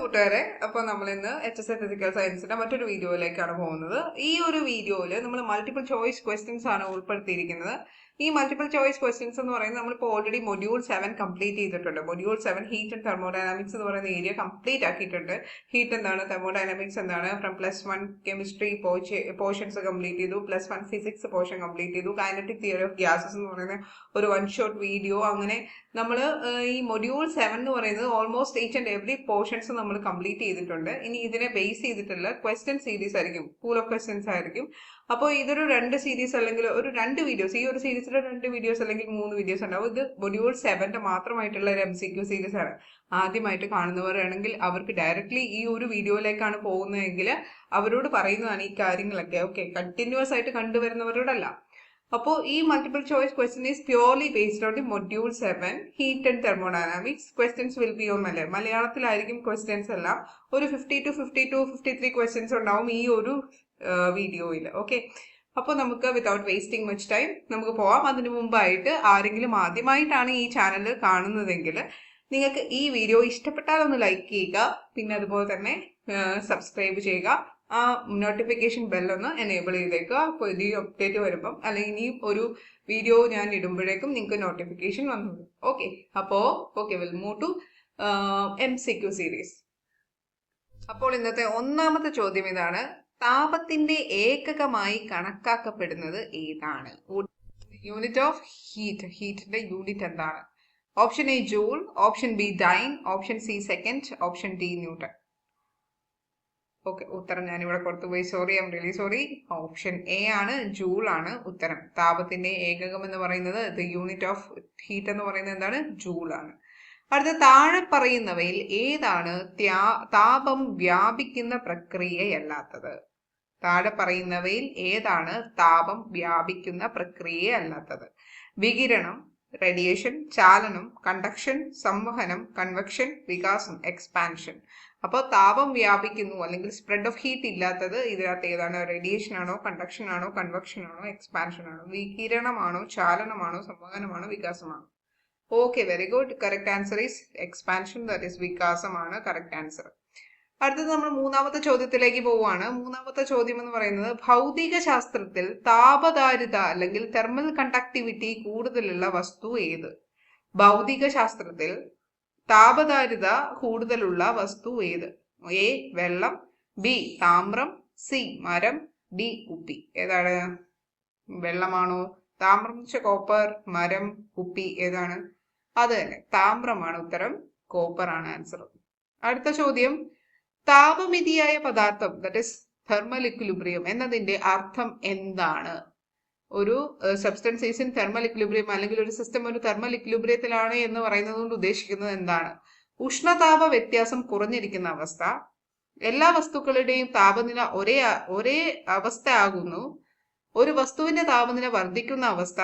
കൂട്ടുകാരെ, അപ്പോൾ നമ്മൾ ഇന്ന് HSC ഫിസിക്കൽ സയൻസിന്റെ മറ്റൊരു വീഡിയോയിലേക്കാണ് പോകുന്നത്. ഈ ഒരു വീഡിയോയിൽ നമ്മൾ മൾട്ടിപ്പിൾ ചോയ്സ് ക്വസ്റ്റ്യൻസ് ആണ് ഉൾപ്പെടുത്തിയിരിക്കുന്നത്. ഈ മൾട്ടിപ്പിൾ ചോയ്സ് ക്വസ്റ്റ്യൻസ് എന്ന് പറയുന്നത് നമ്മളിപ്പോൾ ഓൾറെഡി മൊഡ്യൂൾ 7 കംപ്ലീറ്റ് ചെയ്തിട്ടുണ്ട്. മൊഡ്യൂൾ 7 ഹീറ്റ് ആൻഡ് തെർമോഡൈനാമിക്സ് എന്ന് പറയുന്ന ഏരിയ കംപ്ലീറ്റ് ആക്കിയിട്ടുണ്ട്. ഹീറ്റ് എന്താണ്, തെർമോഡൈനാമിക്സ് എന്താണ്, ഫ്രം +1 കെമിസ്ട്രി പോർഷൻസ് കംപ്ലീറ്റ് ചെയ്തു, +1 ഫിസിക്സ് പോർഷൻ കംപ്ലീറ്റ് ചെയ്തു, കൈനറ്റിക് തിയറി ഓഫ് ഗ്യാസസ് എന്ന് പറയുന്ന ഒരു 1 ഷോട്ട് വീഡിയോ. അങ്ങനെ നമ്മൾ ഈ മൊഡ്യൂൾ 7 എന്ന് പറയുന്നത് almost each and every portions നമ്മൾ കംപ്ലീറ്റ് ചെയ്തിട്ടുണ്ട്. ഇനി ഇതിനെ ബേസ് ചെയ്തിട്ടുള്ള ക്വസ്റ്റ്യൻ സീരീസ് ആയിരിക്കും, പൂൾ ഓഫ് ക്വസ്റ്റ്യൻസ് ആയിരിക്കും. അപ്പോൾ ഇതൊരു 2 സീരീസ് അല്ലെങ്കിൽ ഒരു 2 വീഡിയോസ്, ഈ ഒരു സീരീസിൽ 2 വീഡിയോസ് അല്ലെങ്കിൽ 3 വീഡിയോസ് ഉണ്ടാവും. ഇത് മൊഡ്യൂൾ 7 മാത്രമായിട്ടുള്ള ഒരു MCQ സീരീസ് ആണ്. ആദ്യമായിട്ട് കാണുന്നവരാണെങ്കിൽ അവർക്ക് ഡയറക്ട്ലി ഈ ഒരു വീഡിയോയിലേക്കാണ് പോകുന്നതെങ്കിൽ അവരോട് പറയുന്നതാണ് ഈ കാര്യങ്ങളൊക്കെ. ഓക്കെ, കണ്ടിന്യൂസ് ആയിട്ട് കണ്ടുവരുന്നവരോടല്ല. അപ്പോൾ ഈ multiple choice question is purely based on the module 7 heat and thermodynamics. Questions will be on മലയാളത്തിലായിരിക്കും ക്വസ്റ്റ്യൻസ് എല്ലാം. ഒരു 50 to 52, 53 ക്വസ്റ്റ്യൻസ് ഉണ്ടാവും ഈ ഒരു വീഡിയോയിൽ. ഓക്കെ, അപ്പോൾ നമുക്ക് വിതൗട്ട് വേസ്റ്റിംഗ് മച്ച് ടൈം നമുക്ക് പോവാം. അതിനു മുമ്പായിട്ട് ആരെങ്കിലും ആദ്യമായിട്ടാണ് ഈ ചാനൽ കാണുന്നതെങ്കിൽ നിങ്ങൾക്ക് ഈ വീഡിയോ ഇഷ്ടപ്പെട്ടാൽ ഒന്ന് ലൈക്ക് ചെയ്യുക, പിന്നെ അതുപോലെ തന്നെ സബ്സ്ക്രൈബ് ചെയ്യുക, ആ നോട്ടിഫിക്കേഷൻ ബെല്ലൊന്ന് എനേബിൾ ചെയ്തേക്കുക. അപ്പോൾ ഇത് അപ്ഡേറ്റ് വരുമ്പം അല്ലെങ്കിൽ ഇനിയും ഒരു വീഡിയോ ഞാൻ ഇടുമ്പോഴേക്കും നിങ്ങൾക്ക് നോട്ടിഫിക്കേഷൻ വന്നു. ഓക്കെ, അപ്പോൾ will move to MCQ series. അപ്പോൾ ഇന്നത്തെ ഒന്നാമത്തെ ചോദ്യം ഇതാണ്: താപത്തിന്റെ ഏകകമായി കണക്കാക്കപ്പെടുന്നത് ഏതാണ്? യൂണിറ്റ് ഓഫ് ഹീറ്റ്, ഹീറ്റിന്റെ യൂണിറ്റ് എന്താണ്? Option A joule, option B dyne, option C second, option D newton. Okay, ഉത്തരം ഞാനിവിടെ കൊടുത്തുപോയി, sorry, I'm really sorry. Option A ആണ്, ജൂൾ ആണ് ഉത്തരം. താപത്തിന്റെ ഏകകം എന്ന് പറയുന്നത്, ദ യൂണിറ്റ് ഓഫ് ഹീറ്റ് എന്ന് പറയുന്നത് എന്താണ്? ജൂൾ ആണ്. അടുത്ത, താഴെ പറയുന്നവയിൽ ഏതാണ് താപം വ്യാപിക്കുന്ന പ്രക്രിയയല്ലാത്തത്? താഴെ പറയുന്നവയിൽ ഏതാണ് താപം വ്യാപിക്കുന്ന പ്രക്രിയയല്ലാത്തത്? വികിരണം, റേഡിയേഷൻ, ചാലനം, കണ്ടക്ഷൻ, സംവഹനം, കൺവെക്ഷൻ, വികാസം, എക്സ്പാൻഷൻ. അപ്പോൾ താപം വ്യാപിക്കുന്നു അല്ലെങ്കിൽ സ്പ്രെഡ് ഓഫ് ഹീറ്റ് ഇല്ലാത്തത് ഇതിനകത്ത് ഏതാണ്? റേഡിയേഷൻ ആണോ, കണ്ടക്ഷൻ ആണോ, കൺവെക്ഷൻ ആണോ, എക്സ്പാൻഷൻ ആണോ? വികിരണമാണോ, ചാലനമാണോ, സംവഹനമാണോ, വികാസമാണോ? Okay, very good. Correct answer is expansion, that is വികാസമാണ് കറക്റ്റ് ആൻസർ. അടുത്തത് നമ്മൾ മൂന്നാമത്തെ ചോദ്യത്തിലേക്ക് പോവുകയാണ്. മൂന്നാമത്തെ ചോദ്യം എന്ന് പറയുന്നത്, ഭൗതിക ശാസ്ത്രത്തിൽ താപധാരിത അല്ലെങ്കിൽ തെർമൽ കണ്ടക്ടിവിറ്റി കൂടുതലുള്ള വസ്തു ഏത്? ഭൗതിക ശാസ്ത്രത്തിൽ താപധാരിത കൂടുതലുള്ള വസ്തു ഏത്? എ വെള്ളം, ബി താമ്രം, സി മരം, ഡി കുപ്പി. ഏതാണ്? വെള്ളമാണോ, താമ്രം കോപ്പർ, മരം, കുപ്പി ഏതാണ്? അത് തന്നെ, താമ്രമാണ് ഉത്തരം, കോപ്പർ ആണ് ആൻസർ. അടുത്ത ചോദ്യം, താപമിതിയായ പദാർത്ഥം, ദാറ്റ് ഇസ് തെർമൽ ഇക്വിലിബ്രിയം എന്നതിന്റെ അർത്ഥം എന്താണ്? ഒരു substance is in thermal equilibrium അല്ലെങ്കിൽ ഒരു സിസ്റ്റം ഒരു തെർമൽ ഇക്വിലിബ്രിയത്തിലാണ് എന്ന് പറയുന്നത് കൊണ്ട് ഉദ്ദേശിക്കുന്നത് എന്താണ്? ഉഷ്ണതാപ വ്യത്യാസം കുറഞ്ഞിരിക്കുന്ന അവസ്ഥ, എല്ലാ വസ്തുക്കളുടെയും താപനില ഒരേ അവസ്ഥ ആകുന്നു, ഒരു വസ്തുവിന്റെ താപനില വർദ്ധിക്കുന്ന അവസ്ഥ,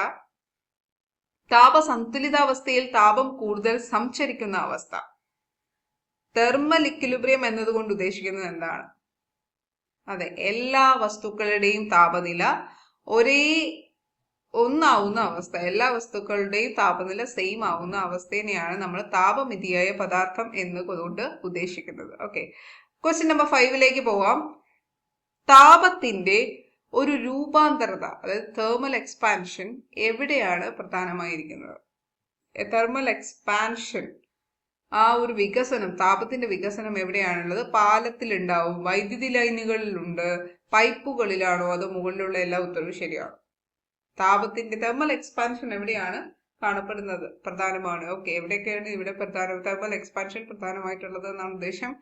താപസന്തുലിതാവസ്ഥയിൽ താപം കൂടുതൽ സംചരിക്കുന്ന അവസ്ഥ. തെർമൽ ഇക്വിലിബ്രിയം എന്നതുകൊണ്ട് ഉദ്ദേശിക്കുന്നത് എന്താണ്? അതെ, എല്ലാ വസ്തുക്കളുടെയും താപനില ഒന്നാവുന്ന അവസ്ഥ, എല്ലാ വസ്തുക്കളുടെയും താപനില സെയിം ആവുന്ന അവസ്ഥയെയാണ് നമ്മൾ താപമിതിയായ പദാർത്ഥം എന്നതുകൊണ്ട് ഉദ്ദേശിക്കുന്നത്. ഓക്കെ, ക്വസ്റ്റ്യൻ നമ്പർ 5ലേക്ക് പോവാം. താപത്തിന്റെ ഒരു രൂപാന്തരത, അതായത് തെർമൽ എക്സ്പാൻഷൻ എവിടെയാണ് പ്രധാനമായിരിക്കുന്നത്? തെർമൽ എക്സ്പാൻഷൻ, ആ ഒരു വികസനം, താപത്തിന്റെ വികസനം എവിടെയാണുള്ളത്? പാലത്തിലുണ്ടാവും, വൈദ്യുതി ലൈനുകളിലുണ്ട്, പൈപ്പുകളിലാണോ, അതോ മുകളിലുള്ള എല്ലാ ഉത്തരവും ശരിയാണോ? താപത്തിന്റെ തെർമൽ എക്സ്പാൻഷൻ എവിടെയാണ് കാണപ്പെടുന്നത്? പ്രധാനമാണ്. ഓക്കെ, എവിടെയൊക്കെയാണ് ഇവിടെ തെർമൽ എക്സ്പാൻഷൻ പ്രധാനമായിട്ടുള്ളത് എന്നാണ് ഉദ്ദേശം.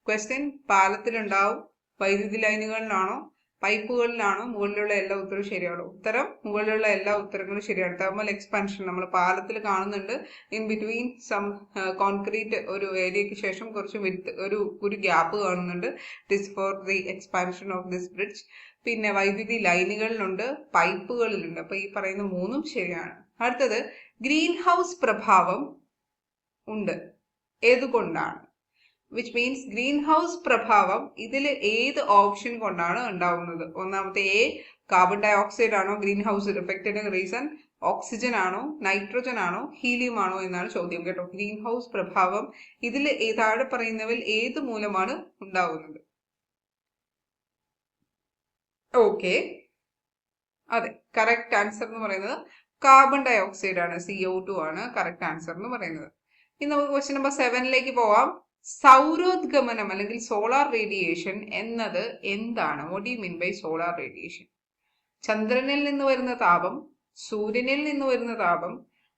ക്വസ്റ്റ്യൻ, പാലത്തിലുണ്ടാവും, വൈദ്യുതി ലൈനുകളിലാണോ, പൈപ്പുകളിലാണോ, മുകളിലുള്ള എല്ലാ ഉത്തരവും ശരിയാണോ? ഉത്തരം, മുകളിലുള്ള എല്ലാ ഉത്തരങ്ങളും ശരിയാണ്. തെർമൽ എക്സ്പാൻഷൻ നമ്മൾ പാലത്തിൽ കാണുന്നുണ്ട്. ഇൻ ബിറ്റ്വീൻ സം കോൺക്രീറ്റ് ഒരു ഏരിയയ്ക്ക് ശേഷം കുറച്ച് ഒരു ഗ്യാപ്പ് കാണുന്നുണ്ട്. This for the expansion of this bridge. പിന്നെ വൈദ്യുതി ലൈനുകളിലുണ്ട്, പൈപ്പുകളിലുണ്ട്. അപ്പൊ ഈ പറയുന്ന 3ഉം ശരിയാണ്. അടുത്തത്, ഗ്രീൻ ഹൗസ് പ്രഭാവം ഉണ്ട്, ഏതുകൊണ്ടാണ്? വിച്ച് മീൻസ് ഗ്രീൻ ഹൗസ് പ്രഭാവം ഇതിൽ ഏത് ഓപ്ഷൻ കൊണ്ടാണ് ഉണ്ടാവുന്നത്? ഒന്നാമത്തെ എ കാർബൺ ഡൈ ഓക്സൈഡ് ആണോ ഗ്രീൻ ഹൗസ് ഇഫക്റ്റിന് റീസൺ? ഓക്സിജൻ ആണോ, നൈട്രോജൻ ആണോ, ഹീലിയം ആണോ എന്നാണ് ചോദ്യം കേട്ടോ. ഗ്രീൻ ഹൗസ് പ്രഭാവം ഇതിൽ താഴെ പറയുന്നവയിൽ ഏത് മൂലമാണ് ഉണ്ടാവുന്നത്? ഓക്കെ, അതെ, കറക്റ്റ് ആൻസർ എന്ന് പറയുന്നത് കാർബൺ ഡൈ ഓക്സൈഡ് ആണ്, CO2 ആണ് കറക്റ്റ് ആൻസർ എന്ന് പറയുന്നത്. ഇനി നമുക്ക് ക്വസ്റ്റ്യൻ നമ്പർ 7ലേക്ക് പോവാം. സൗരോദ്ഗമനം അല്ലെങ്കിൽ സോളാർ റേഡിയേഷൻ എന്നത് എന്താണ്? What do you mean by solar radiation? ചന്ദ്രനിൽ നിന്ന് വരുന്ന താപം, സൂര്യനിൽ നിന്ന് വരുന്ന താപം,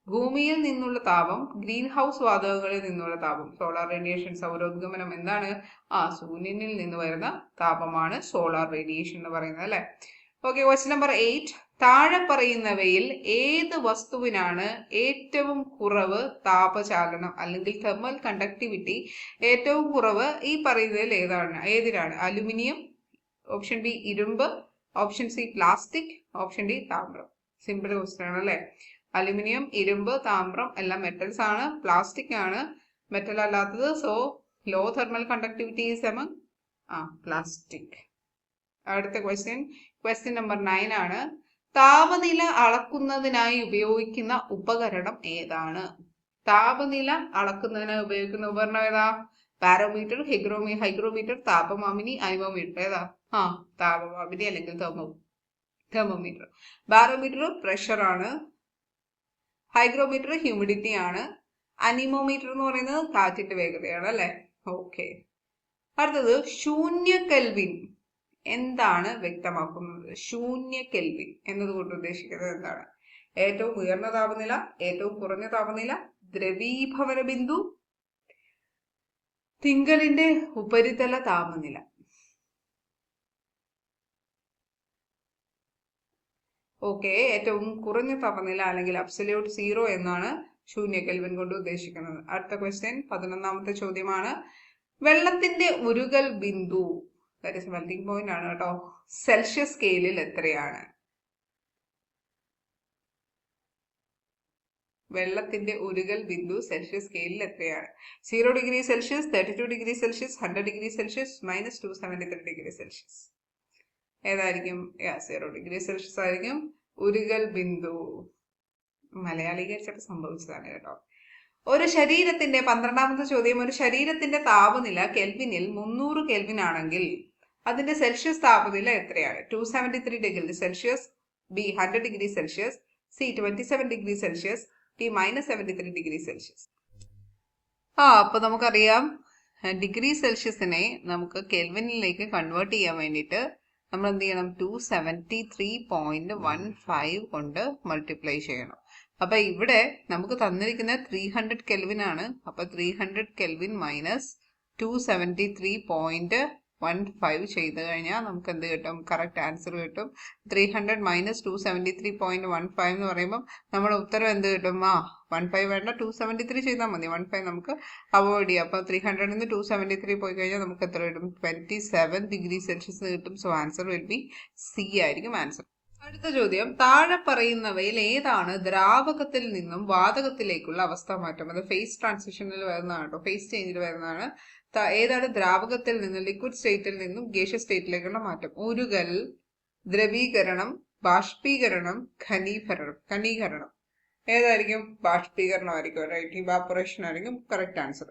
ഭൂമിയിൽ നിന്നുള്ള താപം, ഗ്രീൻ ഹൗസ് വാതകങ്ങളിൽ നിന്നുള്ള താപം. സോളാർ റേഡിയേഷൻ, സൗരോദ്ഗമനം എന്താണ്? സൂര്യനിൽ നിന്ന് വരുന്ന താപമാണ് സോളാർ റേഡിയേഷൻ എന്ന് പറയുന്നത് അല്ലെ. Okay, question number 8. താഴെ പറയുന്നവയിൽ ഏത് വസ്തുവിനാണ് ഏറ്റവും കുറവ് താപചാലനം അല്ലെങ്കിൽ തെർമൽ കണ്ടക്ടിവിറ്റി ഏറ്റവും കുറവ്? ഈ പറയുന്നതിൽ ഏതിനാണ്? അലുമിനിയം, ഓപ്ഷൻ ബി ഇരുമ്പ്, option C plastic, option D താമ്രം. സിമ്പിൾ ക്വസ്റ്റ്യൻ ആണ് അല്ലെ. അലുമിനിയം, ഇരുമ്പ്, താമ്രം എല്ലാം മെറ്റൽസ് ആണ്. പ്ലാസ്റ്റിക് ആണ് മെറ്റൽ അല്ലാത്തത്. So low thermal conductivity is among plastic. അടുത്ത ക്വസ്റ്റ്യൻ നമ്പർ 9 ആണ്. താപനില അളക്കുന്നതിനായി ഉപയോഗിക്കുന്ന ഉപകരണം ഏതാണ്? താപനില അളക്കുന്നതിനായി ഉപയോഗിക്കുന്ന ഉപകരണം ഏതാ? ബാരോമീറ്റർ, ഹൈഗ്രോമീറ്റർ, താപമാപിനി, അനിമോമീറ്റർ. ഏതാ? താപമാപിനി അല്ലെങ്കിൽ തെർമോമീറ്റർ. ബാരോമീറ്റർ പ്രഷർ ആണ്, ഹൈഗ്രോമീറ്റർ ഹ്യൂമിഡിറ്റി ആണ്, അനിമോമീറ്റർ എന്ന് പറയുന്നത് കാറ്റിന്റെ വേഗതയാണ് അല്ലെ. ഓക്കെ, അടുത്തത് ശൂന്യ കെൽവിൻ എന്താണ് വ്യക്തമാക്കുന്നത്? ശൂന്യ കെൽവിൻ എന്നതുകൊണ്ട് ഉദ്ദേശിക്കുന്നത് എന്താണ്? ഏറ്റവും ഉയർന്ന താപനില, ഏറ്റവും കുറഞ്ഞ താപനില, ദ്രവീഭവന ബിന്ദു, തിങ്കലിന്റെ ഉപരിതല താപനില. ഓക്കെ, ഏറ്റവും കുറഞ്ഞ താപനില അല്ലെങ്കിൽ അബ്സല്യൂട്ട് 0 എന്നാണ് ശൂന്യ കെൽവിൻ കൊണ്ട് ഉദ്ദേശിക്കുന്നത്. അടുത്ത ക്വസ്റ്റ്യൻ 11ാമത്തെ ചോദ്യമാണ്. വെള്ളത്തിന്റെ ഉരുകൽ ബിന്ദു, ദാറ്റ് ഈസ് മെൽറ്റിംഗ് പോയിന്റ് ആണ് കേട്ടോ, സെൽഷ്യസ് സ്കെയിലിൽ എത്രയാണ്? വെള്ളത്തിന്റെ ഉരുകൽ ബിന്ദു സെൽഷ്യസ് സ്കെയിലിൽ എത്രയാണ്? 0 degree Celsius, 32 degree Celsius, 100 degree Celsius, -273 degree Celsius. ഏതായിരിക്കും? 0 ഡിഗ്രി സെൽഷ്യസ് ആയിരിക്കും ഉരുകൽ ബിന്ദു. മലയാളീകരിച്ചപ്പോൾ സംഭവിച്ചതാണ് കേട്ടോ. ഒരു ശരീരത്തിന്റെ 12ാമത്തെ ചോദ്യം. ഒരു ശരീരത്തിന്റെ താപനില കെൽവിനിൽ 300 കെൽവിൻ ആണെങ്കിൽ അതിന്റെ സെൽഷ്യസ് താപനില എത്രയാണ്? 273 degree Celsius, B 100 degree Celsius, C 27 degree Celsius, D -73 degree Celsius. അപ്പൊ നമുക്കറിയാം ഡിഗ്രി സെൽഷ്യസിനെ നമുക്ക് കെൽവിനിലേക്ക് കൺവേർട്ട് ചെയ്യാൻ വേണ്ടിയിട്ട് നമ്മൾ എന്ത് ചെയ്യണം? 273.15 കൊണ്ട് മൾട്ടിപ്ലൈ ചെയ്യണം. അപ്പൊ ഇവിടെ നമുക്ക് തന്നിരിക്കുന്ന 300 കെൽവിൻ ആണ്. അപ്പൊ 300 കെൽവിൻ മൈനസ് 273.15 ചെയ്ത് കഴിഞ്ഞാൽ നമുക്ക് എന്ത് കിട്ടും? കറക്റ്റ് ആൻസർ കിട്ടും. 300 മൈനസ് 273.15 എന്ന് പറയുമ്പോൾ നമ്മുടെ ഉത്തരം എന്ത് കിട്ടും? 15 വേണ്ട, 273 ചെയ്താൽ മതി. 15 നമുക്ക് അവോയ്ഡ് ചെയ്യാം. അപ്പൊ 300 നിന്ന് 273 പോയി കഴിഞ്ഞാൽ നമുക്ക് എത്ര കിട്ടും? 27 ഡിഗ്രി സെൽഷ്യസ് കിട്ടും. So answer will be C ആയിരിക്കും ആൻസർ. അടുത്ത ചോദ്യം. താഴെ പറയുന്നവയിൽ ഏതാണ് ദ്രാവകത്തിൽ നിന്നും വാതകത്തിലേക്കുള്ള അവസ്ഥ മാറ്റം? അത് ഫേസ് ട്രാൻസിഷനിൽ വരുന്നതാണ് കേട്ടോ, ഫേസ് ചേഞ്ചിൽ വരുന്നതാണ്. ഏതാണ് ദ്രാവകത്തിൽ നിന്നും ലിക്വിഡ് സ്റ്റേറ്റിൽ നിന്നും ഗേഷ്യസ് സ്റ്റേറ്റിലേക്കുള്ള മാറ്റം? ഉരുകൽ, ദ്രവീകരണം, ബാഷ്പീകരണം, ഘനീകരണം. ഏതായിരിക്കും? ബാഷ്പീകരണമായിരിക്കും, റൈറ്റ്. ഇവാപറേഷൻ ആയിരിക്കും കറക്റ്റ് ആൻസർ.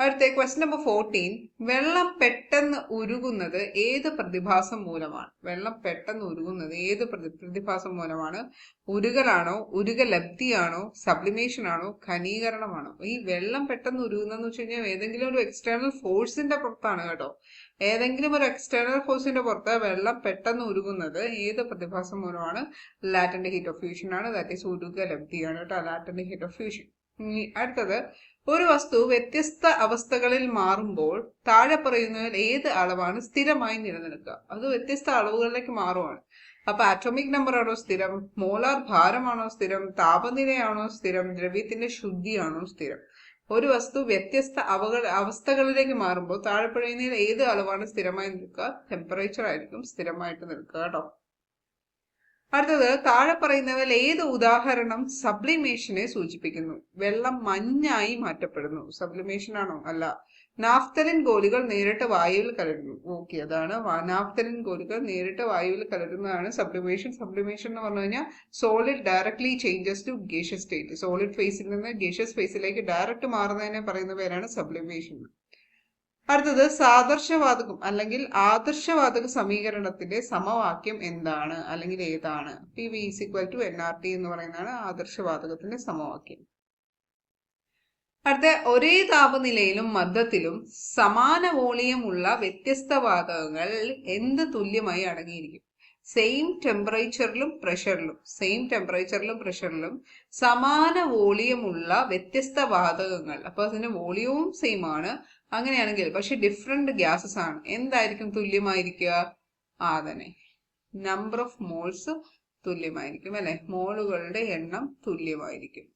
അടുത്ത ക്വസ്റ്റ്യൻ നമ്പർ 14. വെള്ളം പെട്ടെന്ന് ഉരുകുന്നത് ഏത് പ്രതിഭാസം മൂലമാണ്? വെള്ളം പെട്ടെന്ന് ഉരുകുന്നത് ഏത് പ്രതിഭാസം മൂലമാണ്? ഉരുകലാണോ, ഉരുകലബ്ധിയാണോ, സബ്ലിമേഷൻ ആണോ, ഘനീകരണമാണോ? ഈ വെള്ളം പെട്ടെന്ന് ഉരുകുന്നതെന്ന് വെച്ച് കഴിഞ്ഞാൽ ഏതെങ്കിലും ഒരു എക്സ്റ്റേണൽ ഫോഴ്സിന്റെ പുറത്താണ് കേട്ടോ. ഏതെങ്കിലും ഒരു എക്സ്റ്റേണൽ ഫോഴ്സിന്റെ പുറത്ത് വെള്ളം പെട്ടെന്ന് ഉരുകുന്നത് ഏത് പ്രതിഭാസം മൂലമാണ്? ലാറ്റന്റ് ഹീറ്റ് ഓഫ് ഫ്യൂഷൻ ആണ്. ദാറ്റ് ഈസ് ഉരുകലബ്ധിയാണ് കേട്ടോ, ലാറ്റന്റ് ഹീറ്റ് ഓഫ് ഫ്യൂഷൻ. അടുത്തത്. ഒരു വസ്തു വ്യത്യസ്ത അവസ്ഥകളിൽ മാറുമ്പോൾ താഴെ പറയുന്നതിൽ ഏത് അളവാണ് സ്ഥിരമായി നിലനിൽക്കുക? അത് വ്യത്യസ്ത അളവുകളിലേക്ക് മാറുവാണ്. അപ്പൊ ആറ്റോമിക് നമ്പർ ആണോ സ്ഥിരം? മോളാർ ഭാരമാണോ സ്ഥിരം? താപനിലയാണോ സ്ഥിരം? ദ്രവ്യത്തിന്റെ ശുദ്ധിയാണോ സ്ഥിരം? ഒരു വസ്തു വ്യത്യസ്ത അവസ്ഥകളിലേക്ക് മാറുമ്പോൾ താഴെ പറയുന്നതിൽ ഏത് അളവാണ് സ്ഥിരമായി നിൽക്കുക? ടെമ്പറേച്ചർ ആയിരിക്കും സ്ഥിരമായിട്ട് നിൽക്കുക കേട്ടോ. അടുത്തത് താഴെ പറയുന്നവയിൽ ഏത് ഉദാഹരണം സബ്ലിമേഷനെ സൂചിപ്പിക്കുന്നു? വെള്ളം മഞ്ഞായി മാറ്റപ്പെടുന്നു. സബ്ലിമേഷൻ ആണോ? അല്ല. നാഫ്തലിൻ ഗോലികൾ നേരിട്ട് വായുവിൽ കലരുന്നു. ഓക്കെ, അതാണ് നാഫ്തലിൻ ഗോലികൾ നേരിട്ട് വായുവിൽ കലരുന്നതാണ് സബ്ലിമേഷൻ. സബ്ലിമേഷൻ എന്ന് പറഞ്ഞു കഴിഞ്ഞാൽ solid directly changes to gaseous state. Solid ഫേസിൽ നിന്ന് ഗേഷ്യസ് ഫേസിലേക്ക് ഡയറക്റ്റ് മാറുന്നതിനെ പറയുന്ന പേരാണ് സബ്ലിമേഷൻ. അടുത്തത് സാദർശവാതകം അല്ലെങ്കിൽ ആദർശവാതക സമീകരണത്തിന്റെ സമവാക്യം എന്താണ് അല്ലെങ്കിൽ ഏതാണ്? PV = nRT എന്ന് പറയുന്നതാണ് ആദർശവാതകത്തിന്റെ സമവാക്യം. അടുത്ത ഒരേ താപനിലയിലും മർദ്ദത്തിലും സമാന വോളിയം ഉള്ള വ്യത്യസ്ത വാതകങ്ങൾ എന്ത് തുല്യമായി അടങ്ങിയിരിക്കും? സെയിം ടെമ്പറേച്ചറിലും പ്രഷറിലും സമാന വോളിയം ഉള്ള വ്യത്യസ്ത വാതകങ്ങൾ. അപ്പൊ അതിന്റെ വോളിയവും സെയിം ആണ്. അങ്ങനെയാണെങ്കിൽ പക്ഷെ ഡിഫറെന്റ് ഗ്യാസസ് ആണ്. എന്തായിരിക്കും തുല്യമായിരിക്കുക? തന്നെ നമ്പർ ഓഫ് മോൾസ് തുല്യമായിരിക്കും അല്ലെ? മോളുകളുടെ എണ്ണം തുല്യമായിരിക്കും.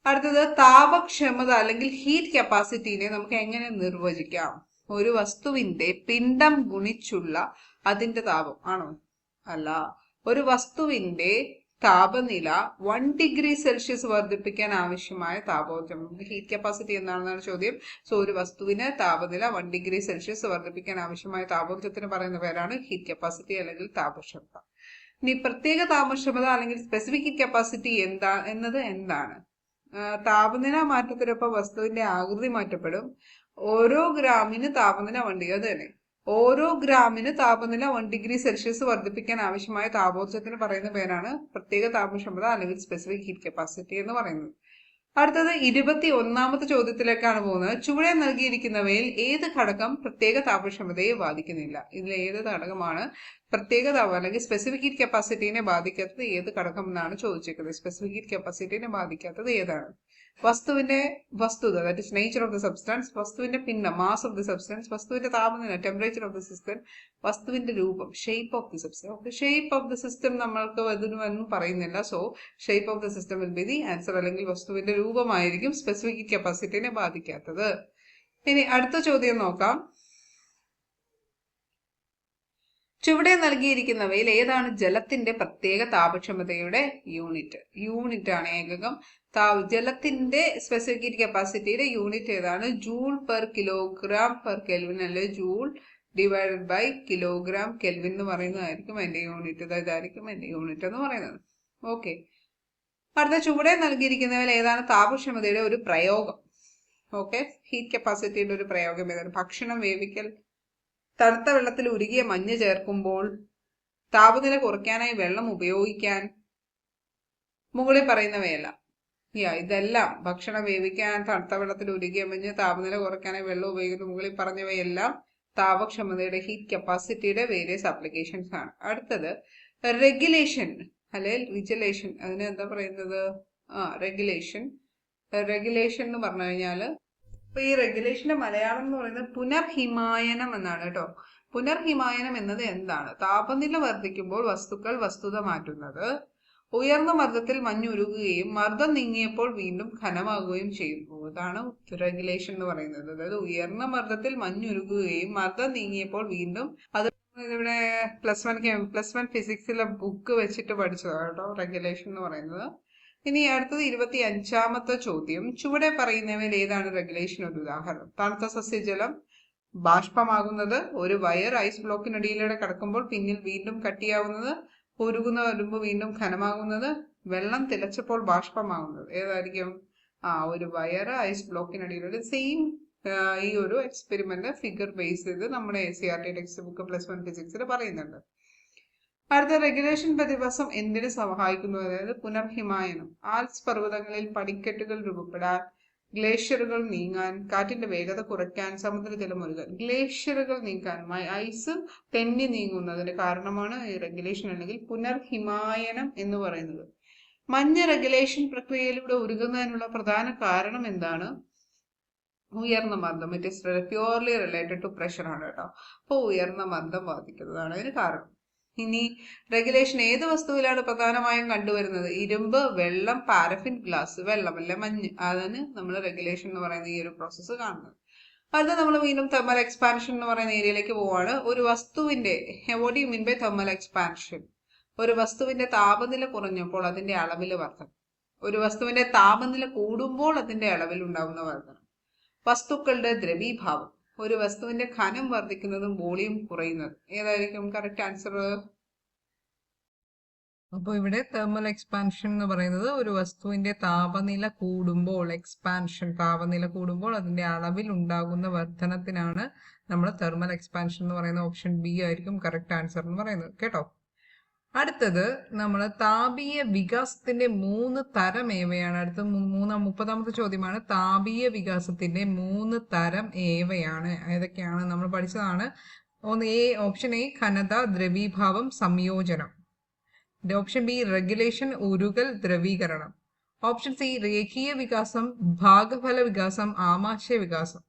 അടുത്തത് താപക്ഷമത അല്ലെങ്കിൽ ഹീറ്റ് കപ്പാസിറ്റിനെ നമുക്ക് എങ്ങനെ നിർവചിക്കാം? ഒരു വസ്തുവിന്റെ പിണ്ഡം ഗുണിച്ചുള്ള അതിന്റെ താപം ആണോ? അല്ല. ഒരു വസ്തുവിന്റെ താപനില 1 ഡിഗ്രി സെൽഷ്യസ് വർദ്ധിപ്പിക്കാൻ ആവശ്യമായ താപോർജ്ജം. ഹീറ്റ് കപ്പാസിറ്റി എന്താണെന്നാണ് ചോദ്യം. സോ ഒരു വസ്തുവിന് താപനില 1 ഡിഗ്രി സെൽഷ്യസ് വർദ്ധിപ്പിക്കാൻ ആവശ്യമായ താപോർജ്ജത്തിന് പറയുന്ന പേരാണ് ഹീറ്റ് കപ്പാസിറ്റി അല്ലെങ്കിൽ താപക്ഷമത. ഇനി പ്രത്യേക താപക്ഷമത അല്ലെങ്കിൽ സ്പെസിഫിക് ഹീറ്റ് കപ്പാസിറ്റി എന്താണ്? താപനില മാറ്റത്തിനൊപ്പം വസ്തുവിന്റെ ആകൃതി മാറ്റപ്പെടും. ഓരോ ഗ്രാമിന് താപനില 1 ഡിഗ്രി സെൽഷ്യസ് വർദ്ധിപ്പിക്കാൻ ആവശ്യമായ താപോർജ്ജത്തിന് പറയുന്ന പേരാണ് പ്രത്യേക താപക്ഷമത അല്ലെങ്കിൽ സ്പെസിഫിക് ഹീറ്റ് കപ്പാസിറ്റി എന്ന് പറയുന്നത്. അടുത്തത് 21ാമത്തെ ചോദ്യത്തിലേക്കാണ് പോകുന്നത്. ചുവടെ നൽകിയിരിക്കുന്നവയിൽ ഏത് ഘടകം പ്രത്യേക താപക്ഷമതയെ ബാധിക്കുന്നില്ല? ഇതിൽ ഏത് ഘടകമാണ് പ്രത്യേക താപം അല്ലെങ്കിൽ സ്പെസിഫിക് ഹീറ്റ് കപ്പാസിറ്റിനെ ബാധിക്കാത്തത്? ഏത് ഘടകം എന്നാണ് ചോദിച്ചിരിക്കുന്നത്. സ്പെസിഫിക് ഹീറ്റ് കപ്പാസിറ്റിനെ ബാധിക്കാത്തത് ഏതാണ്? വസ്തുവിന്റെ വസ്തുത, that is nature of the substance, വസ്തുവിന്റെ പിണ്ഡം, മാസ് ഓഫ് ദ സബ്സ്റ്റൻസ്, വസ്തുവിന്റെ താപനില, ടെമ്പറേച്ചർ ഓഫ് ദ സിസ്റ്റം, വസ്തുവിന്റെ രൂപം, shape of the system. Okay, shape of the system നമ്മൾക്ക് അതിനൊന്നും പറയുന്നില്ല. So shape of the system will be the answer, അല്ലെങ്കിൽ വസ്തുവിന്റെ രൂപമായിരിക്കും സ്പെസിഫിക് ഹീറ്റ് കപ്പാസിറ്റിനെ ബാധിക്കാത്തത്. ഇനി അടുത്ത ചോദ്യം നോക്കാം. ചുവടെ നൽകിയിരിക്കുന്നവയിൽ ഏതാണ് ജലത്തിന്റെ പ്രത്യേക താപക്ഷമതയുടെ യൂണിറ്റ് ആണ് ഏകകം. ജലത്തിന്റെ സ്പെസിഫിക് ഹീറ്റ് കപ്പാസിറ്റിയുടെ യൂണിറ്റ് ഏതാണ്? Joule per kilogram per kelvin, അല്ലെ joule divided by kilogram kelvin എന്ന് പറയുന്നതായിരിക്കും എന്റെ യൂണിറ്റ്. ഇതായിരിക്കും എന്റെ യൂണിറ്റ് എന്ന് പറയുന്നത്. ഓക്കെ, അടുത്ത ചുവടെ നൽകിയിരിക്കുന്നവയിൽ ഏതാണ് താപക്ഷമതയുടെ ഒരു പ്രയോഗം? ഓക്കെ, ഹീറ്റ് കപ്പാസിറ്റിയുടെ ഒരു പ്രയോഗം ഏതാണ്? ഭക്ഷണം വേവിക്കൽ, തണുത്ത വെള്ളത്തിൽ ഉരുകിയ മഞ്ഞ് ചേർക്കുമ്പോൾ, താപനില കുറയ്ക്കാനായി വെള്ളം ഉപയോഗിക്കാൻ, മുകളിൽ പറയുന്നവയല്ല. ഇതെല്ലാം ഭക്ഷണം വേവിക്കാൻ, തണുത്ത വെള്ളത്തിൽ ഉരുകിയ മഞ്ഞ്, താപനില കുറയ്ക്കാനായി വെള്ളം ഉപയോഗിക്കുന്നു, മുകളിൽ പറഞ്ഞവയെല്ലാം താപക്ഷമതയുടെ ഹീറ്റ് കപ്പാസിറ്റിയുടെ വേരിയസ് ആപ്ലിക്കേഷൻസ് ആണ്. അടുത്തത് റെഗുലേഷൻ അല്ലെങ്കിൽ വിജിലേഷൻ. അതിന് എന്താ പറയുന്നത്? റെഗുലേഷൻ എന്ന് പറഞ്ഞു കഴിഞ്ഞാല് അപ്പൊ ഈ റെഗുലേഷന്റെ മലയാളം എന്ന് പറയുന്നത് പുനർഹിമായനം എന്നാണ് കേട്ടോ. പുനർഹിമായനം എന്നത് എന്താണ്? താപനില വർദ്ധിക്കുമ്പോൾ വസ്തുക്കൾ വസ്തുത മാറ്റുന്നത്. ഉയർന്ന മർദ്ദത്തിൽ മഞ്ഞുരുകുകയും മർദ്ദം നീങ്ങിയപ്പോൾ വീണ്ടും ഘനമാകുകയും ചെയ്യുന്നു. അതാണ് റെഗുലേഷൻ എന്ന് പറയുന്നത്. അതായത് ഉയർന്ന മർദ്ദത്തിൽ മഞ്ഞുരുകുകയും മർദ്ദം നീങ്ങിയപ്പോൾ വീണ്ടും, അത് ഇവിടെ +1 ഫിസിക്സിലെ ബുക്ക് വെച്ചിട്ട് പഠിച്ചതാണ് കേട്ടോ റെഗുലേഷൻ എന്ന് പറയുന്നത്. ഇനി അടുത്തത് 25ാമത്തെ ചോദ്യം. ചുവടെ പറയുന്നവയിൽ ഏതാണ് റെഗുലേഷൻ ഒരു ഉദാഹരണം? തണുത്ത സസ്യജലം ബാഷ്പമാകുന്നത്, ഒരു വയർ ഐസ് ബ്ലോക്കിനടിയിലൂടെ കടക്കുമ്പോൾ പിന്നിൽ വീണ്ടും കട്ടിയാവുന്നത്, ഉരുകുന്ന വരുമ്പ് വീണ്ടും ഘനമാകുന്നത്, വെള്ളം തിളച്ചപ്പോൾ ബാഷ്പമാകുന്നത്. ഏതായിരിക്കും? ഒരു വയർ ഐസ് ബ്ലോക്കിനടിയിലൂടെ. സെയിം ഈ ഒരു എക്സ്പെരിമെന്റ് ഫിഗർ ബേസ് ചെയ്ത് നമ്മുടെ ACERT ടെക്സ്റ്റ് ബുക്ക് +1 ഫിസിക്സിൽ പറയുന്നുണ്ട്. അടുത്ത റെഗുലേഷൻ പ്രതിഭാസം എന്തിനു സഹായിക്കുന്നു? അതായത് പുനർഹിമായനം. ആൽപ്സ് പർവ്വതങ്ങളിൽ പടിക്കെട്ടുകൾ രൂപപ്പെടാൻ, ഗ്ലേഷ്യറുകൾ നീങ്ങാൻ, കാറ്റിന്റെ വേഗത കുറയ്ക്കാൻ, സമുദ്രജലം ഒഴുകാൻ. ഗ്ലേഷ്യറുകൾ നീക്കാൻ, ഐസ് തെന്നി നീങ്ങുന്നതിന് കാരണമാണ് ഈ റെഗുലേഷൻ അല്ലെങ്കിൽ പുനർഹിമായനം എന്ന് പറയുന്നത്. മഞ്ഞ് റെഗുലേഷൻ പ്രക്രിയയിലൂടെ ഉരുകുന്നതിനുള്ള പ്രധാന കാരണം എന്താണ്? ഉയർന്ന മർദ്ദം. It is purely related to pressure ആണ് കേട്ടോ. അപ്പോൾ ഉയർന്ന മർദ്ദം ബാധിക്കുന്നതാണ് ഇതിന് കാരണം. ഇനി റെഗുലേഷൻ ഏത് വസ്തുവിലാണ് പ്രധാനമായും കണ്ടുവരുന്നത്? ഇരുമ്പ്, വെള്ളം, പാരഫിൻ, ഗ്ലാസ്. വെള്ളം അല്ലെ മഞ്ഞ്, അതിന് നമ്മൾ റെഗുലേഷൻ എന്ന് പറയുന്ന ഈ ഒരു പ്രോസസ്സ് കാണുന്നത്. അടുത്ത നമ്മൾ വീണ്ടും തെർമൽ എക്സ്പാൻഷൻ എന്ന് പറയുന്ന ഏരിയയിലേക്ക് പോവാണ്. ഒരു വസ്തുവിന്റെ, what you mean by thermal expansion? ഒരു വസ്തുവിന്റെ താപനില കുറഞ്ഞപ്പോൾ അതിന്റെ അളവിൽ വർധന. ഒരു വസ്തുവിന്റെ താപനില കൂടുമ്പോൾ അതിന്റെ അളവിൽ ഉണ്ടാകുന്ന വർധന. വസ്തുക്കളുടെ ദ്രവീഭാവം. ഒരു വസ്തുവിന്റെ ഘനം വർദ്ധിക്കുന്നതും വോളിയം കുറയുന്നതും. ഏതായിരിക്കും കറക്റ്റ് ആൻസർ? അപ്പോൾ ഇവിടെ തെർമൽ എക്സ്പാൻഷൻ എന്ന് പറയുന്നത് ഒരു വസ്തുവിന്റെ താപനില കൂടുമ്പോൾ, താപനില കൂടുമ്പോൾ അതിന്റെ അളവിൽ ഉണ്ടാകുന്ന വർധനത്തിനാണ് നമ്മൾ തെർമൽ എക്സ്പാൻഷൻ എന്ന് പറയുന്ന ഓപ്ഷൻ ബി ആയിരിക്കും കറക്റ്റ് ആൻസർ എന്ന് പറയുന്നത് കേട്ടോ. അടുത്തത് നമ്മൾ താപീയ വികാസത്തിന്റെ 3 തരം ഏവയാണ്. അടുത്ത 30ാമത്തെ ചോദ്യമാണ്. താപീയ വികാസത്തിന്റെ 3 തരം ഏവയാണ്? ഏതൊക്കെയാണ് നമ്മൾ പഠിച്ചതാണ്. ഓപ്ഷൻ എ ഘനത, ദ്രവീഭാവം, സംയോജനം. ഓപ്ഷൻ ബി റെഗുലേഷൻ, ഉരുകൽ, ദ്രവീകരണം. ഓപ്ഷൻ സി രേഖീയ വികാസം, ഭാഗഫല വികാസം, ആമാശയ വികാസം.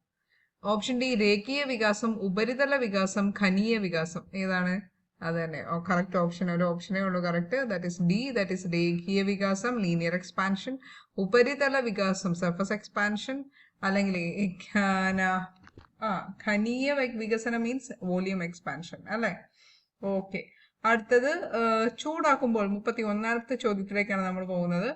ഓപ്ഷൻ ഡി രേഖീയ വികാസം, ഉപരിതല വികാസം, ഖനീയ വികാസം. ഏതാണ്? അത് തന്നെ കറക്റ്റ് ഓപ്ഷൻ. ഒരു ഓപ്ഷനേ ഉള്ളൂ correct. That is D. That is രേഖീയ വികാസം, ലീനിയർ എക്സ്പാൻഷൻ. ഉപരിതല വികാസം, സർഫസ് എക്സ്പാൻഷൻ. അല്ലെങ്കിൽ ഖനീയ വികസനം മീൻസ് വോളിയം എക്സ്പാൻഷൻ അല്ലെ. ഓക്കെ. അടുത്തത് ചൂടാക്കുമ്പോൾ 31ാമത്തെ ചോദ്യത്തിലേക്കാണ് നമ്മൾ പോകുന്നത്.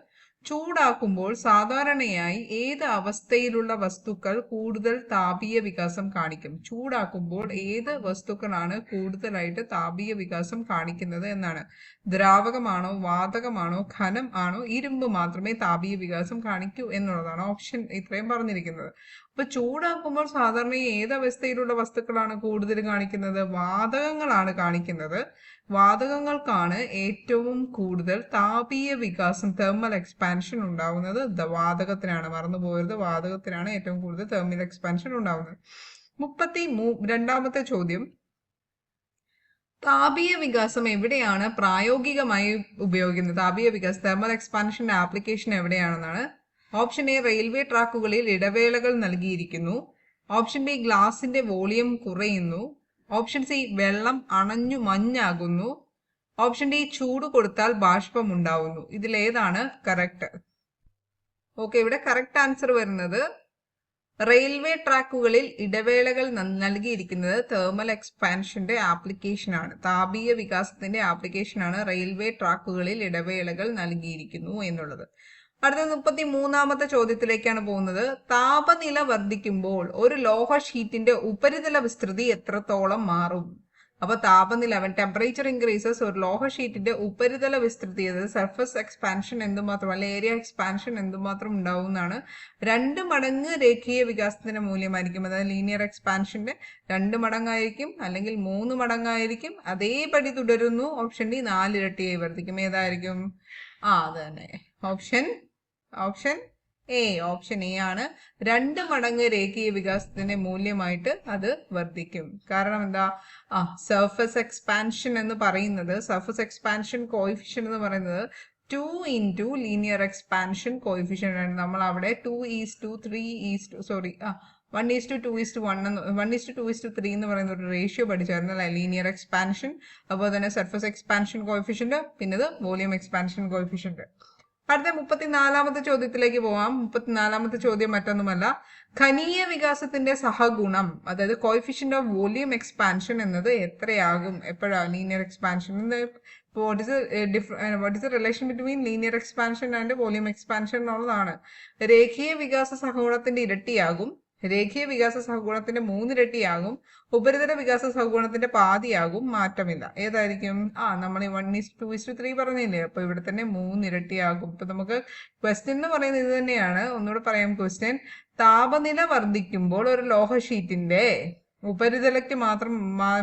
ചൂടാക്കുമ്പോൾ സാധാരണയായി ഏത് അവസ്ഥയിലുള്ള വസ്തുക്കൾ കൂടുതൽ താപീയ വികാസം കാണിക്കും? ചൂടാക്കുമ്പോൾ ഏത് വസ്തുക്കളാണ് കൂടുതലായിട്ട് താപീയ വികാസം കാണിക്കുന്നത് എന്നാണ്. ദ്രാവകമാണോ, വാതകമാണോ, ഘനം ആണോ, ഇരുമ്പ് മാത്രമേ താപീയ വികാസം കാണിക്കൂ എന്നുള്ളതാണ് ഓപ്ഷൻ ഇത്രയും പറഞ്ഞിരിക്കുന്നത്. അപ്പൊ ചൂടാക്കുമ്പോൾ സാധാരണ ഏത് അവസ്ഥയിലുള്ള വസ്തുക്കളാണ് കൂടുതൽ കാണിക്കുന്നത്? വാതകങ്ങളാണ് കാണിക്കുന്നത്. വാതകങ്ങൾക്കാണ് ഏറ്റവും കൂടുതൽ താപീയ വികാസം, തെർമൽ എക്സ്പാൻഷൻ ഉണ്ടാവുന്നത്. വാതകത്തിനാണ്, മറന്നുപോകരുത്, വാതകത്തിനാണ് ഏറ്റവും കൂടുതൽ തെർമൽ എക്സ്പാൻഷൻ ഉണ്ടാവുന്നത്. 32ാമത്തെ ചോദ്യം. താപീയ വികാസം എവിടെയാണ് പ്രായോഗികമായി ഉപയോഗിക്കുന്നത്? താപീയ വികാസം, തെർമൽ എക്സ്പാൻഷന്റെ ആപ്ലിക്കേഷൻ എവിടെയാണെന്നാണ്. ഓപ്ഷൻ എ റെയിൽവേ ട്രാക്കുകളിൽ ഇടവേളകൾ നൽകിയിരിക്കുന്നു. ഓപ്ഷൻ ബി ഗ്ലാസിന്റെ വോളിയം കുറയുന്നു. ഓപ്ഷൻ സി വെള്ളം അണഞ്ഞു മഞ്ഞാകുന്നു. ഓപ്ഷൻ ഡി ചൂട് കൊടുത്താൽ ബാഷ്പം ഉണ്ടാവുന്നു. ഇതിലേതാണ് കറക്റ്റ്? ഓക്കെ, ഇവിടെ കറക്റ്റ് ആൻസർ വരുന്നത് റെയിൽവേ ട്രാക്കുകളിൽ ഇടവേളകൾ നൽകിയിരിക്കുന്നത് തെർമൽ എക്സ്പാൻഷന്റെ ആപ്ലിക്കേഷൻ ആണ്. താപീയ വികാസത്തിന്റെ ആപ്ലിക്കേഷൻ ആണ് റെയിൽവേ ട്രാക്കുകളിൽ ഇടവേളകൾ നൽകിയിരിക്കുന്നു എന്നുള്ളത്. അടുത്ത 33ാമത്തെ ചോദ്യത്തിലേക്കാണ് പോകുന്നത്. താപനില വർദ്ധിക്കുമ്പോൾ ഒരു ലോഹ ഷീറ്റിന്റെ ഉപരിതല വിസ്തൃതി എത്രത്തോളം മാറും? അപ്പൊ താപനില, ടെമ്പറേച്ചർ ഇൻക്രീസസ്, ഒരു ലോഹ ഷീറ്റിന്റെ ഉപരിതല വിസ്തൃതി, അതായത് സർഫസ് എക്സ്പാൻഷൻ എന്തുമാത്രം, അല്ലെ ഏരിയ എക്സ്പാൻഷൻ എന്തുമാത്രം ഉണ്ടാവും എന്നാണ്. 2 മടങ്ങ് രേഖീയ വികാസത്തിന്റെ മൂല്യമായിരിക്കും. അതായത് ലീനിയർ എക്സ്പാൻഷന്റെ 2 മടങ്ങായിരിക്കും, അല്ലെങ്കിൽ 3 മടങ്ങായിരിക്കും. അതേപടി തുടരുന്നു. ഓപ്ഷൻ ഡി 4 ഇരട്ടിയായി വർദ്ധിക്കും. ഏതായിരിക്കും? അത് തന്നെ ഓപ്ഷൻ എ ആണ്. 2 മടങ്ങ് രേഖീയ വികാസത്തിന്റെ മൂല്യമായിട്ട് അത് വർദ്ധിക്കും. കാരണം എന്താ? സർഫസ് എക്സ്പാൻഷൻ എന്ന് പറയുന്നത്, സർഫസ് എക്സ്പാൻഷൻ കോയിഫിഷ്യന്റ് എന്ന് പറയുന്നത് 2 ഇൻറ്റു ലീനിയർ എക്സ്പാൻഷൻ കോയിഫിഷ്യന്റ് ആണ്. നമ്മൾ അവിടെ 1:2:3 എന്ന് പറയുന്ന ഒരു റേഷ്യോ പഠിച്ചായിരുന്നു അല്ലെ. ലീനിയർ എക്സ്പാൻഷൻ, അതുപോലെ തന്നെ സർഫസ് എക്സ്പാൻഷൻ കോയിഫിഷ്യന്റ്, പിന്നെ വോളിയം എക്സ്പാൻഷൻ കോയിഫിഷ്യന്റ്. അടുത്ത 34ാമത്തെ ചോദ്യത്തിലേക്ക് പോവാം. 34ാമത്തെ ചോദ്യം മറ്റൊന്നുമല്ല. ഖനീയ വികാസത്തിന്റെ സഹഗുണം, അതായത് കോയിഫിഷ്യന്റ് ഓഫ് വോളിയം എക്സ്പാൻഷൻ എന്നത് എത്രയാകും? എപ്പോഴാണ് linear expansion? What is the relation between linear expansion and volume expansion എന്നുള്ളതാണ്. രേഖീയ വികാസ സഹഗുണത്തിന്റെ ഇരട്ടിയാകും. രേഖീയ വികാസ സഹഗുണത്തിന്റെ 3 ഇരട്ടിയാകും. ഉപരിതല വികാസ സഹഗുണത്തിന്റെ പാതിയാകും. മാറ്റമില്ല. ഏതായിരിക്കും? നമ്മൾ 1:2:3 പറഞ്ഞില്ലേ. അപ്പൊ ഇവിടെ തന്നെ 3 ഇരട്ടിയാകും. ഇപ്പൊ നമുക്ക് ക്വസ്റ്റ്യൻ എന്ന് പറയുന്നത് ഇത് തന്നെയാണ്. ഒന്നുകൂടെ പറയാം ക്വസ്റ്റ്യൻ. താപനില വർദ്ധിക്കുമ്പോൾ ഒരു ലോഹ ഷീറ്റിന്റെ ഉപരിതലയ്ക്ക് മാത്രം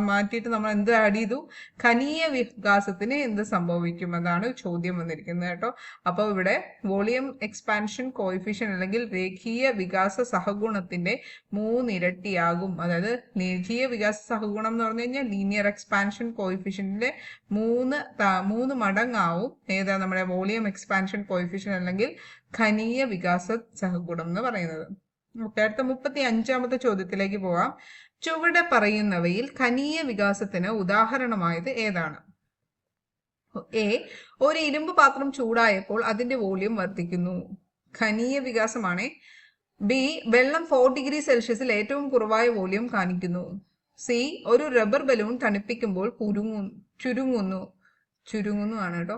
മാറ്റിയിട്ട് നമ്മൾ എന്ത് ആഡ് ചെയ്തു? ഖനീയ വികാസത്തിന് എന്ത് സംഭവിക്കും? അതാണ് ചോദ്യം വന്നിരിക്കുന്നത് കേട്ടോ. അപ്പൊ ഇവിടെ വോളിയം എക്സ്പാൻഷൻ കോയിഫിഷ്യൻ അല്ലെങ്കിൽ രേഖീയ വികാസ സഹഗുണത്തിന്റെ 3 ഇരട്ടിയാകും. അതായത് രേഖീയ വികാസ സഹഗുണം എന്ന് പറഞ്ഞു കഴിഞ്ഞാൽ ലീനിയർ എക്സ്പാൻഷൻ കോയിഫിഷ്യന്റിന്റെ 3 മടങ്ങാവും. ഏതാ? നമ്മുടെ വോളിയം എക്സ്പാൻഷൻ കോയിഫിഷ്യൻ അല്ലെങ്കിൽ ഖനീയ വികാസ സഹഗുണം എന്ന് പറയുന്നത്. ഓക്കെ, അടുത്ത 35ാമത്തെ ചോദ്യത്തിലേക്ക് പോവാം. ചുവടെ പറയുന്നവയിൽ ഖനീയ വികാസത്തിന് ഉദാഹരണമായത് ഏതാണ്? എ, ഒരു ഇരുമ്പ് പാത്രം ചൂടായപ്പോൾ അതിന്റെ വോളിയം വർദ്ധിക്കുന്നു. ഖനീയ വികാസമാണ്. ബി, വെള്ളം 4 ഡിഗ്രി സെൽഷ്യസിൽ ഏറ്റവും കുറവായ വോളിയം കാണിക്കുന്നു. സി, ഒരു റബ്ബർ ബലൂൺ തണുപ്പിക്കുമ്പോൾ ചുരുങ്ങുന്നു. ചുരുങ്ങുന്നു ആണ് കേട്ടോ.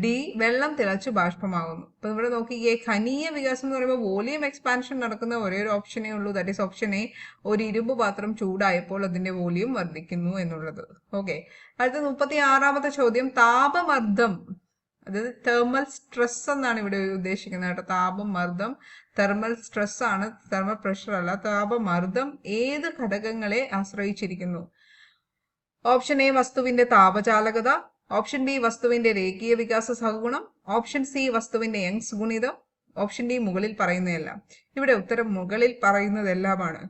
ഡി വെള്ളം തിളച്ച് ബാഷ്പമാകുന്നു. അപ്പൊ ഇവിടെ നോക്കിയേ, ഖനീയ വികാസം എന്ന് പറയുമ്പോൾ വോളിയം എക്സ്പാൻഷൻ നടക്കുന്ന ഒരേ ഒരു ഓപ്ഷനേ ഉള്ളൂ, ദാറ്റ് ഈസ് ഓപ്ഷൻ എ. ഒരു ഇരുമ്പ് പാത്രം ചൂടായപ്പോൾ അതിന്റെ വോളിയം വർദ്ധിക്കുന്നു എന്നുള്ളത്. ഓക്കെ, അടുത്ത 36ാമത്തെ ചോദ്യം, താപമർദ്ദം, അതായത് തെർമൽ സ്ട്രെസ് എന്നാണ് ഇവിടെ ഉദ്ദേശിക്കുന്നത് കേട്ടോ. താപമർദ്ദം തെർമൽ സ്ട്രെസ് ആണ്, തെർമൽ പ്രഷർ അല്ല. താപമർദ്ദം ഏത് ഘടകങ്ങളെ ആശ്രയിച്ചിരിക്കുന്നു? ഓപ്ഷൻ എ വസ്തുവിന്റെ താപചാലകത, ഓപ്ഷൻ ബി വസ്തുവിന്റെ രേഖീയ വികാസ സഹഗുണം, ഓപ്ഷൻ സി വസ്തുവിന്റെ യങ്സ് ഗുണിതം, ഓപ്ഷൻ ഡി മുകളിൽ പറയുന്നതെല്ലാം. ഇവിടെ ഉത്തരം മുകളിൽ പറയുന്നതെല്ലാമാണ്.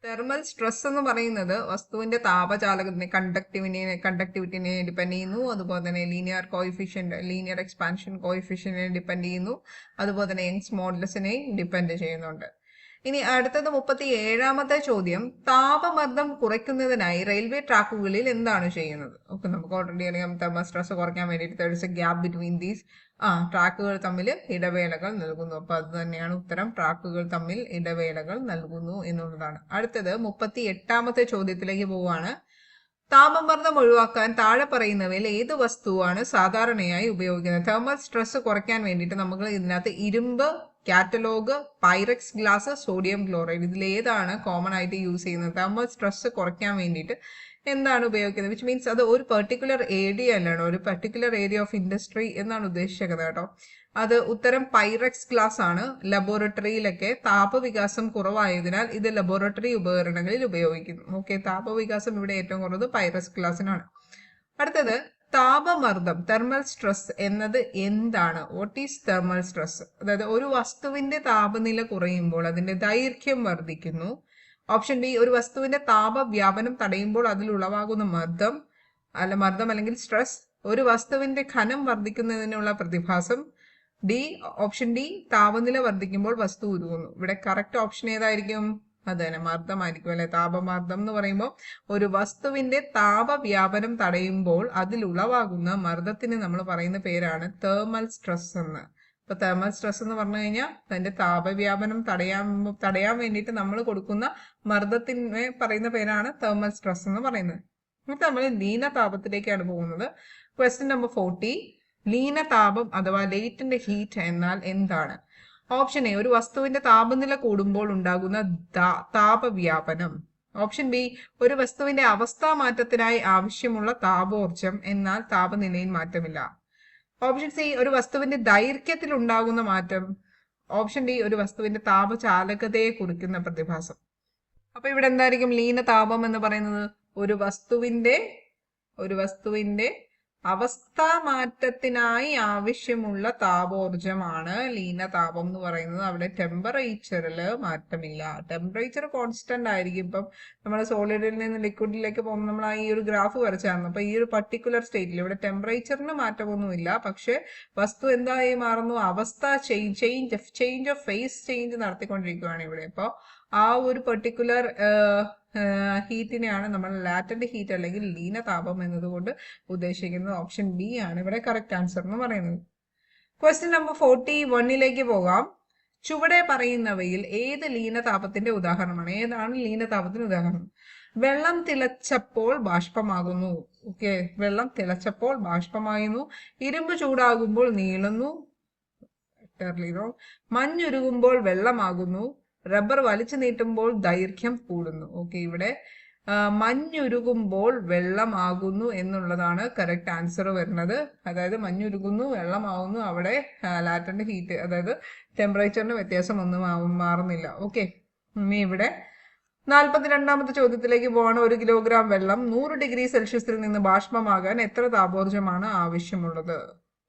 തെർമൽ സ്ട്രെസ് എന്ന് പറയുന്നത് വസ്തുവിന്റെ താപചാലകത്തിനെ, കണ്ടക്ടിവിറ്റിനെ ഡിപ്പെൻഡ് ചെയ്യുന്നു. അതുപോലെ തന്നെ ലീനിയർ എക്സ്പാൻഷൻ കോയിഫിഷ്യന്റിനെ ഡിപ്പെൻഡ് ചെയ്യുന്നു. അതുപോലെ തന്നെ യങ്സ് മോഡുലസിനെ ഡിപ്പെൻഡ് ചെയ്യുന്നുണ്ട്. ഇനി അടുത്തത് 37ാമത്തെ ചോദ്യം, താപമർദ്ദം കുറയ്ക്കുന്നതിനായി റെയിൽവേ ട്രാക്കുകളിൽ എന്താണ് ചെയ്യുന്നത്? ഓക്കെ, നമുക്ക് ഓൾറെഡി അറിയാം തെർമൽ സ്ട്രെസ് കുറയ്ക്കാൻ വേണ്ടിയിട്ട് there is a gap between these ട്രാക്കുകൾ തമ്മിൽ ഇടവേളകൾ നൽകുന്നു. അപ്പൊ അത് തന്നെയാണ് ഉത്തരം, ട്രാക്കുകൾ തമ്മിൽ ഇടവേളകൾ നൽകുന്നു എന്നുള്ളതാണ്. അടുത്തത് 38ാമത്തെ ചോദ്യത്തിലേക്ക് പോവുകയാണ്. താപമർദ്ദം ഒഴിവാക്കാൻ താഴെ പറയുന്നവയിൽ ഏത് വസ്തുവാണ് സാധാരണയായി ഉപയോഗിക്കുന്നത്? തെർമൽ സ്ട്രെസ് കുറയ്ക്കാൻ വേണ്ടിയിട്ട് നമ്മൾ ഇതിനകത്ത് ഇരുമ്പ്, catalogue, Pyrex glass, sodium chloride, ഇതിലേതാണ് കോമൺ ആയിട്ട് യൂസ് ചെയ്യുന്നത്? തെർമൽ സ്ട്രെസ് കുറയ്ക്കാൻ വേണ്ടിയിട്ട് എന്താണ് ഉപയോഗിക്കുന്നത്? വിച്ച് മീൻസ് അത് ഒരു പെർട്ടിക്കുലർ ഏരിയ അല്ലാണ്, ഒരു പെർട്ടിക്കുലർ ഏരിയ ഓഫ് ഇൻഡസ്ട്രി എന്നാണ് ഉദ്ദേശിക്കുന്നത് കേട്ടോ. അത് ഉത്തരം പൈറക്സ് ഗ്ലാസ് ആണ്. ലബോറട്ടറിയിലൊക്കെ താപവികാസം കുറവായതിനാൽ ഇത് ലബോറട്ടറി ഉപകരണങ്ങളിൽ ഉപയോഗിക്കുന്നു. ഓക്കെ, താപവികാസം ഇവിടെ ഏറ്റവും കുറവ് പൈറക്സ് ഗ്ലാസിനാണ്. അടുത്തത്, താപമർദ്ദം തെർമൽ സ്ട്രെസ് എന്നത് എന്താണ്? What is thermal stress? അതായത് ഒരു വസ്തുവിന്റെ താപനില കുറയുമ്പോൾ അതിന്റെ ദൈർഘ്യം വർദ്ധിക്കുന്നു. ഓപ്ഷൻ ബി, ഒരു വസ്തുവിന്റെ താപവ്യാപനം തടയുമ്പോൾ അതിൽ ഉളവാകുന്ന മർദ്ദം അല്ലെങ്കിൽ സ്ട്രെസ്. ഒരു വസ്തുവിന്റെ ഘനം വർദ്ധിക്കുന്നതിനുള്ള പ്രതിഭാസം. ഡി, ഓപ്ഷൻ ഡി, താപനില വർദ്ധിക്കുമ്പോൾ വസ്തു ഉരുകുന്നു. ഇവിടെ കറക്റ്റ് ഓപ്ഷൻ ഏതായിരിക്കും? അത് തന്നെ മർദ്ദമായിരിക്കും അല്ലെ. താപമർദ്ദം എന്ന് പറയുമ്പോൾ ഒരു വസ്തുവിന്റെ താപവ്യാപനം തടയുമ്പോൾ അതിൽ ഉളവാകുന്ന മർദ്ദത്തിന് നമ്മൾ പറയുന്ന പേരാണ് തെർമൽ സ്ട്രെസ് എന്ന്. ഇപ്പൊ തെർമൽ സ്ട്രെസ് എന്ന് പറഞ്ഞു കഴിഞ്ഞാൽ അതിന്റെ താപവ്യാപനം തടയാൻ വേണ്ടിയിട്ട് നമ്മൾ കൊടുക്കുന്ന മർദ്ദത്തിനെ പറയുന്ന പേരാണ് തെർമൽ സ്ട്രെസ് എന്ന് പറയുന്നത്. എന്നിട്ട് നമ്മൾ ലീനതാപത്തിലേക്കാണ് പോകുന്നത്. ക്വസ്റ്റ്യൻ നമ്പർ 40, ലീനതാപം അഥവാ ലേറ്റന്റ് ഹീറ്റ് എന്നാൽ എന്താണ്? ഓപ്ഷൻ എ, ഒരു വസ്തുവിന്റെ താപനില കൂടുമ്പോൾ ഉണ്ടാകുന്ന താപവ്യാപനം. ഓപ്ഷൻ ബി, ഒരു വസ്തുവിന്റെ അവസ്ഥാ മാറ്റത്തിനായി ആവശ്യമുള്ള താപോർജ്ജം എന്നാൽ താപനിലയിൽ മാറ്റമില്ല. ഓപ്ഷൻ സി, ഒരു വസ്തുവിന്റെ ദൈർഘ്യത്തിൽ ഉണ്ടാകുന്ന മാറ്റം. ഓപ്ഷൻ ഡി, ഒരു വസ്തുവിന്റെ താപചാലകതയെ കുറിക്കുന്ന പ്രതിഭാസം. അപ്പൊ ഇവിടെ എന്തായിരിക്കും ലീനതാപം എന്ന് പറയുന്നത്? ഒരു വസ്തുവിന്റെ അവസ്ഥാ മാറ്റത്തിനായി ആവശ്യമുള്ള താപോർജ്ജമാണ് ലീനതാപം എന്ന് പറയുന്നത്. അവിടെ ടെമ്പറേച്ചറിൽ മാറ്റമില്ല, ടെമ്പറേച്ചർ കോൺസ്റ്റന്റ് ആയിരിക്കും. ഇപ്പം നമ്മൾ സോളിഡിൽ നിന്ന് ലിക്വിഡിലേക്ക് പോകുമ്പോൾ നമ്മൾ ഈ ഒരു ഗ്രാഫ് വരച്ചായിരുന്നു. അപ്പൊ ഈ ഒരു പർട്ടിക്കുലർ സ്റ്റേറ്റിൽ ഇവിടെ ടെമ്പറേച്ചറിന് മാറ്റമൊന്നുമില്ല, പക്ഷെ വസ്തു എന്തായി മാറുന്നു? അവസ്ഥ ചേഞ്ച് ഓഫ് ഫേസ് ചേഞ്ച് നടത്തിക്കൊണ്ടിരിക്കുകയാണ് ഇവിടെ. അപ്പോൾ ആ ഒരു പർട്ടിക്കുലർ ഹീറ്റിനെയാണ് നമ്മൾ ലാറ്റന്റ് ഹീറ്റ് അല്ലെങ്കിൽ ലീനതാപം എന്നതുകൊണ്ട് ഉദ്ദേശിക്കുന്നത്. ഓപ്ഷൻ ബി ആണ് ഇവിടെ കറക്റ്റ് ആൻസർ എന്ന് പറയുന്നത്. ക്വസ്റ്റ്യൻ നമ്പർ 41ലേക്ക് പോകാം. ചുവടെ പറയുന്നവയിൽ ഏത് ലീനതാപത്തിന്റെ ഉദാഹരണമാണ്? ഏതാണ് ലീനതാപത്തിന് ഉദാഹരണം? വെള്ളം തിളച്ചപ്പോൾ ബാഷ്പമാകുന്നു. ഓക്കെ, വെള്ളം തിളച്ചപ്പോൾ ബാഷ്പമാകുന്നു. ഇരുമ്പ് ചൂടാകുമ്പോൾ നീളുന്നു. മഞ്ഞുരുകുമ്പോൾ വെള്ളമാകുന്നു. റബ്ബർ വലിച്ചു നീട്ടുമ്പോൾ ദൈർഘ്യം കൂടുന്നു. ഓക്കെ, ഇവിടെ മഞ്ഞുരുകുമ്പോൾ വെള്ളമാകുന്നു എന്നുള്ളതാണ് കറക്റ്റ് ആൻസർ വരുന്നത്. അതായത് മഞ്ഞുരുകുന്നു, വെള്ളമാകുന്നു, അവിടെ ലാറ്റന്റ് ഹീറ്റ് അതായത് ടെമ്പറേച്ചറിന് വ്യത്യാസം ഒന്നും മാറുന്നില്ല. ഓക്കെ, ഇനി ഇവിടെ 42ാമത്തെ ചോദ്യത്തിലേക്ക് പോവാണ്. 1 കിലോഗ്രാം വെള്ളം 100 ഡിഗ്രി സെൽഷ്യസിൽ നിന്ന് ബാഷ്പമാകാൻ എത്ര താപോർജ്ജമാണ് ആവശ്യമുള്ളത്?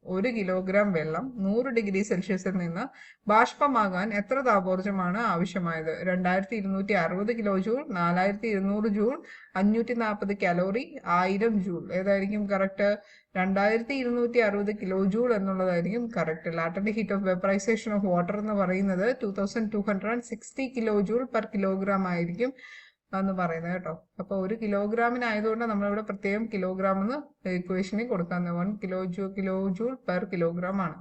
1 കിലോഗ്രാം വെള്ളം 100 ഡിഗ്രി സെൽഷ്യസിൽ നിന്ന് ബാഷ്പമാകാൻ എത്ര താപോർജ്ജമാണ് ആവശ്യമായത്? 2260 kilo joule, 4200 joule, 540 calorie, 1000 joule. ഏതായിരിക്കും കറക്റ്റ്? 2260 കിലോ ജൂൾ എന്നുള്ളതായിരിക്കും correct. Latent heat of vaporisation of water എന്ന് പറയുന്നത് 2260 കിലോ ജൂൾ പെർ കിലോഗ്രാം ആയിരിക്കും എന്ന് പറയുന്നത് കേട്ടോ. അപ്പൊ 1 കിലോഗ്രാമിനായതുകൊണ്ട് നമ്മളിവിടെ പ്രത്യേകം കിലോഗ്രാം എന്ന് ഇക്വേഷനിൽ കൊടുക്കാൻ 1 കിലോ ജൂൾ പെർ കിലോഗ്രാം ആണ്.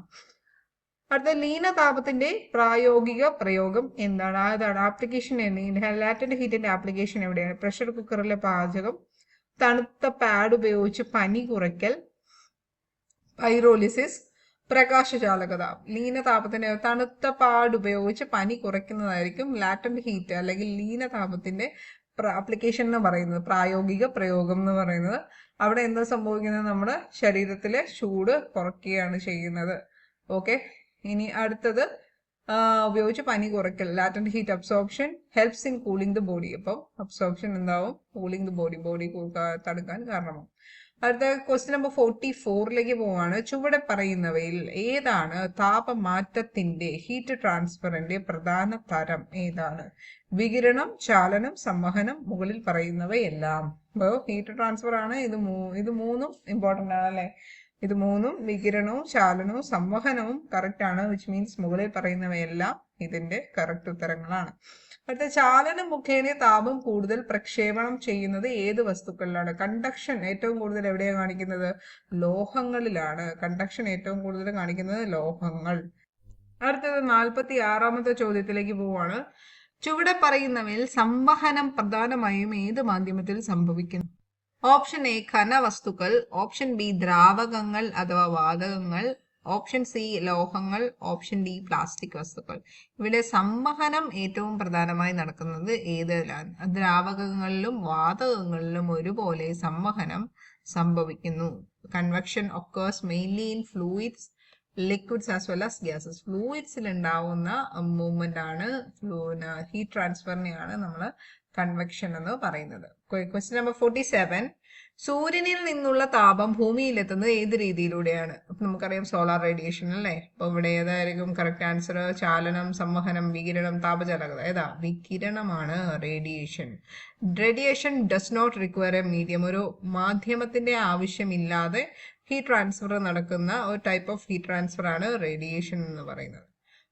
അടുത്ത ലീനതാപത്തിന്റെ പ്രായോഗിക പ്രയോഗം എന്താണ്? അതാണ് ആപ്ലിക്കേഷൻ. ലാറ്റന്റ് ഹീറ്റിന്റെ ആപ്ലിക്കേഷൻ എവിടെയാണ്? പ്രഷർ കുക്കറിലെ പാചകം, തണുത്ത പാഡ് ഉപയോഗിച്ച് പനി കുറയ്ക്കൽ, പൈറോലിസിസ്, പ്രകാശചാലകത. ലീനതാപത്തിന്റെ തണുത്ത പാട് ഉപയോഗിച്ച് പനി കുറയ്ക്കുന്നതായിരിക്കും ലാറ്റന്റ് ഹീറ്റ് അല്ലെങ്കിൽ ലീനതാപത്തിന്റെ ആപ്ലിക്കേഷൻ എന്ന് പറയുന്നത്, പ്രായോഗിക പ്രയോഗം എന്ന് പറയുന്നത്. അവിടെ എന്താ സംഭവിക്കുന്നത്? നമ്മുടെ ശരീരത്തിലെ ചൂട് കുറയ്ക്കുകയാണ് ചെയ്യുന്നത്. ഓക്കെ, ഇനി അടുത്തത് ഉപയോഗിച്ച് പനി കുറയ്ക്കൽ, latent heat absorption helps in cooling the body. അപ്പം അബ്സോർപ്ഷൻ എന്താവും? കൂളിംഗ് ദ ബോഡി തടുക്കാൻ കാരണമാവും. അടുത്ത ക്വസ്റ്റ്യൻ നമ്പർ 44ലേക്ക് പോവാണ്. ചുവടെ പറയുന്നവയിൽ ഏതാണ് താപമാറ്റത്തിന്റെ ഹീറ്റ് ട്രാൻസ്ഫറിന്റെ പ്രധാന തരം ഏതാണ്? വികിരണം, ചാലനം, സംവഹനം, മുകളിൽ പറയുന്നവയെല്ലാം. അപ്പോൾ ഹീറ്റ് ട്രാൻസ്ഫർ ആണ് ഇത് മൂന്നും ഇമ്പോർട്ടൻ്റ് ആണ് അല്ലെ? ഇത് മൂന്നും, വികിരണവും ചാലനവും സംവഹനവും കറക്റ്റ് ആണ്. വിച്ച് മീൻസ് മുകളിൽ പറയുന്നവയെല്ലാം ഇതിന്റെ കറക്റ്റ് ഉത്തരങ്ങളാണ്. അടുത്ത ചാലനം മുഖേന താപം കൂടുതൽ പ്രക്ഷേപണം ചെയ്യുന്നത് ഏത് വസ്തുക്കളിലാണ്? കണ്ടക്ഷൻ ഏറ്റവും കൂടുതൽ എവിടെയാണ് കാണിക്കുന്നത്? ലോഹങ്ങളിലാണ്. കണ്ടക്ഷൻ ഏറ്റവും കൂടുതൽ കാണിക്കുന്നത് ലോഹങ്ങൾ. അടുത്തത് 46ാമത്തെ ചോദ്യത്തിലേക്ക് പോവാണ്. ചുവടെ പറയുന്നവയിൽ സംവഹനം പ്രധാനമായും ഏത് മാധ്യമത്തിൽ സംഭവിക്കുന്നു? ഓപ്ഷൻ എ ഘനവസ്തുക്കൾ, ഓപ്ഷൻ ബി ദ്രാവകങ്ങൾ അഥവാ വാതകങ്ങൾ, ഓപ്ഷൻ സി ലോഹങ്ങൾ, ഓപ്ഷൻ ഡി പ്ലാസ്റ്റിക് വസ്തുക്കൾ. ഇവിടെ സംവഹനം ഏറ്റവും പ്രധാനമായി നടക്കുന്നത് ഏതിലാണ്? ദ്രാവകങ്ങളിലും വാതകങ്ങളിലും ഒരുപോലെ സംവഹനം സംഭവിക്കുന്നു. Convection occurs mainly in fluids, liquids as well as gases. ഫ്ലൂയിഡ്സിൽ ഉണ്ടാവുന്ന മൂവ്മെന്റ് ആണ്, ഹീറ്റ് ട്രാൻസ്ഫറിനെയാണ് നമ്മൾ കൺവെക്ഷൻ എന്ന് പറയുന്നത്. Question number 47. സൂര്യനിൽ നിന്നുള്ള താപം ഭൂമിയിലെത്തുന്നത് ഏത് രീതിയിലൂടെയാണ്? നമുക്കറിയാം സോളാർ റേഡിയേഷൻ അല്ലേ? അപ്പൊ ഇവിടെ ഏതായിരിക്കും കറക്റ്റ് ആൻസർ? ചാലനം, സംവഹനം, വികിരണം, താപചാലകത. ഏതാ? വികിരണമാണ് radiation. Radiation does not require a medium. ഒരു മാധ്യമത്തിന്റെ ആവശ്യമില്ലാതെ ഹീറ്റ് ട്രാൻസ്ഫർ നടക്കുന്ന ഒരു ടൈപ്പ് ഓഫ് ഹീറ്റ് ട്രാൻസ്ഫർ ആണ് റേഡിയേഷൻ എന്ന് പറയുന്നത്.